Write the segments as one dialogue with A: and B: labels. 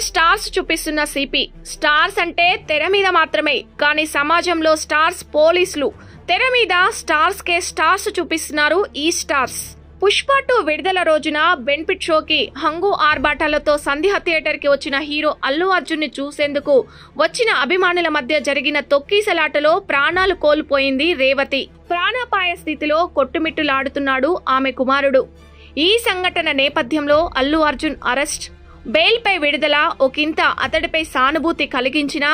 A: Stars చూపిస్తున్న CP. Stars అంటే తెర మీద మాత్రమే, కానీ సమాజంలో స్టార్స్ పోలీసులు. తెర మీద స్టార్స్ కే స్టార్స్ చూపిస్తున్నారు ఈ స్టార్స్. పుష్ప 2 విడుదల రోజున బెనిఫిట్ షోకి హంగు ఆర్భాటాలతో సంధ్య థియేటర్ కి వచ్చిన హీరో అల్లు అర్జున్ ని చూసేందుకు వచ్చిన అభిమానుల మధ్య జరిగిన తొక్కీసలాటలో ప్రాణాలు కోల్పోయింది రేవతి. ప్రాణాపాయ స్థితిలో కొట్టుమిట్టులాడుతున్నాడు ఆమె కుమారుడు. ఈ సంఘటన నేపథ్యంలో అల్లు అర్జున్ అరెస్ట్, బెయిల్ పై విడుదల ఒకంత అతడిపై సానుభూతి కలిగించినా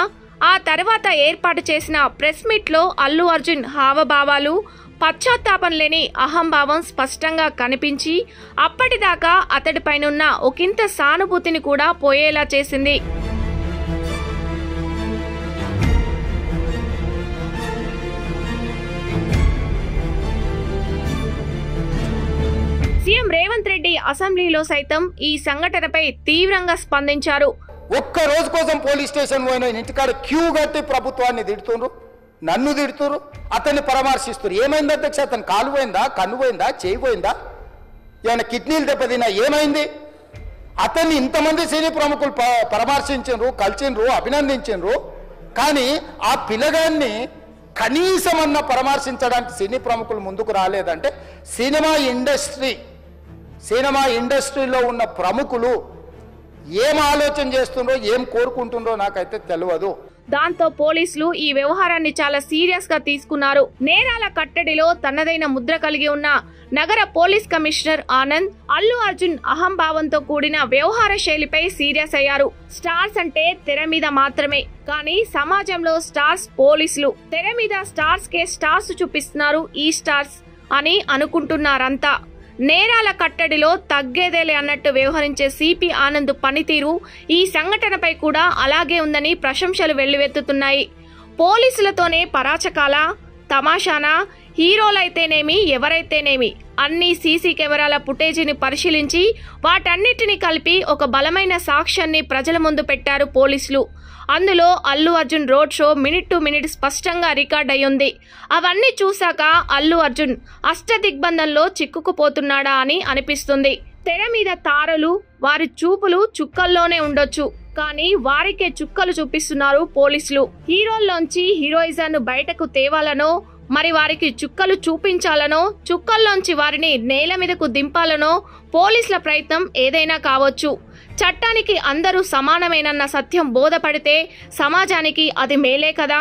A: ఆ తర్వాత ఏర్పాటు చేసిన ప్రెస్ మీట్ లో అల్లు అర్జున్ హావభావాలు, పశ్చాత్తాపం లేని అహంభావం స్పష్టంగా కనిపించి అప్పటిదాకా అతడిపైనున్న ఒకంత సానుభూతిని కూడా పోయేలా చేసింది. సీఎం రేవంత్ రెడ్డి అసెంబ్లీలో సైతం ఈ సంఘటనపై తీవ్రంగా స్పందించారు.
B: ఒక్క రోజు కోసం పోలీస్ స్టేషన్ పోయిన ఇంటికాడ క్యూ కట్టి ప్రభుత్వాన్ని తిడుతుండ్రు, నన్ను తిడుతురు, అతన్ని పరామర్శిస్తున్నారు. ఏమైంది అధ్యక్ష? అతను కాలు పోయిందా, కన్ను పోయిందా, చేయి పోయిందా, ఏమైనా కిడ్నీలు దెబ్బతిన్నా, ఏమైంది? అతన్ని ఇంతమంది సినీ ప్రముఖులు పరామర్శించారు, కలిసిండ్రు, అభినందించారు. కానీ ఆ పిల్లగాన్ని కనీసమన్న పరామర్శించడానికి సినీ ప్రముఖులు ముందుకు రాలేదంటే సినిమా ఇండస్ట్రీలో ఉన్న ప్రముఖులు ఏం ఆలోచన చేస్తుండ్రో, ఏం కోరుకుంటుండ్రో నాకైతే తెలియదు.
A: దాంతో పోలీసులు ఈ వ్యవహారాన్ని చాలా సీరియస్ గా తీసుకున్నారు. నేరాల కట్టడిలో తనదైన ముద్ర కలిగి ఉన్న నగర పోలీస్ కమిషనర్ ఆనంద్ అల్లు అర్జున్ అహంభావంతో కూడిన వ్యవహార శైలిపై సీరియస్ అయ్యారు. స్టార్స్ అంటే తెర మీద మాత్రమే, కానీ సమాజంలో స్టార్స్ పోలీసులు. తెర మీద స్టార్స్ కే స్టార్స్ చూపిస్తున్నారు ఈ స్టార్స్ అని అనుకుంటున్నారంతా. నేరాల కట్టడిలో తగ్గేదేలే అన్నట్టు వ్యవహరించే సిపి ఆనంద్ పనితీరు ఈ సంఘటనపై కూడా అలాగే ఉందని ప్రశంసలు వెల్లువెత్తుతున్నాయి. పోలీసులతోనే పరాచకాల, తమాషానా, హీరోలైతేనేమి ఎవరైతేనేమి అన్ని సీసీ కెమెరాల ఫుటేజీని పరిశీలించి వాటన్నిటిని కలిపి ఒక బలమైన సాక్ష్యాన్ని ప్రజల ముందు పెట్టారు పోలీసులు. అందులో Allu Arjun road show minute to minute స్పష్టంగా రికార్డ్ అయ్యింది. అవన్నీ చూశాక అల్లు అర్జున్ అష్టదిగ్బంధంలో చిక్కుకుపోతున్నాడా అని అనిపిస్తుంది. తెర మీద తారలు, వారి చూపులు చుక్కల్లోనే ఉండొచ్చు, కానీ వారికే చుక్కలు చూపిస్తున్నారు పోలీసులు. హీరోల్లోంచి హీరోయిజాన్ని బయటకు తేవాలనో, మరి వారికి చుక్కలు చూపించాలనో, చుక్కల్లోంచి వారిని నేల మీదకు దింపాలనో పోలీసుల ప్రయత్నం ఏదైనా కావచ్చు. చట్టానికి అందరూ సమానమేనన్న సత్యం బోధపడితే సమాజానికి అది మేలే కదా.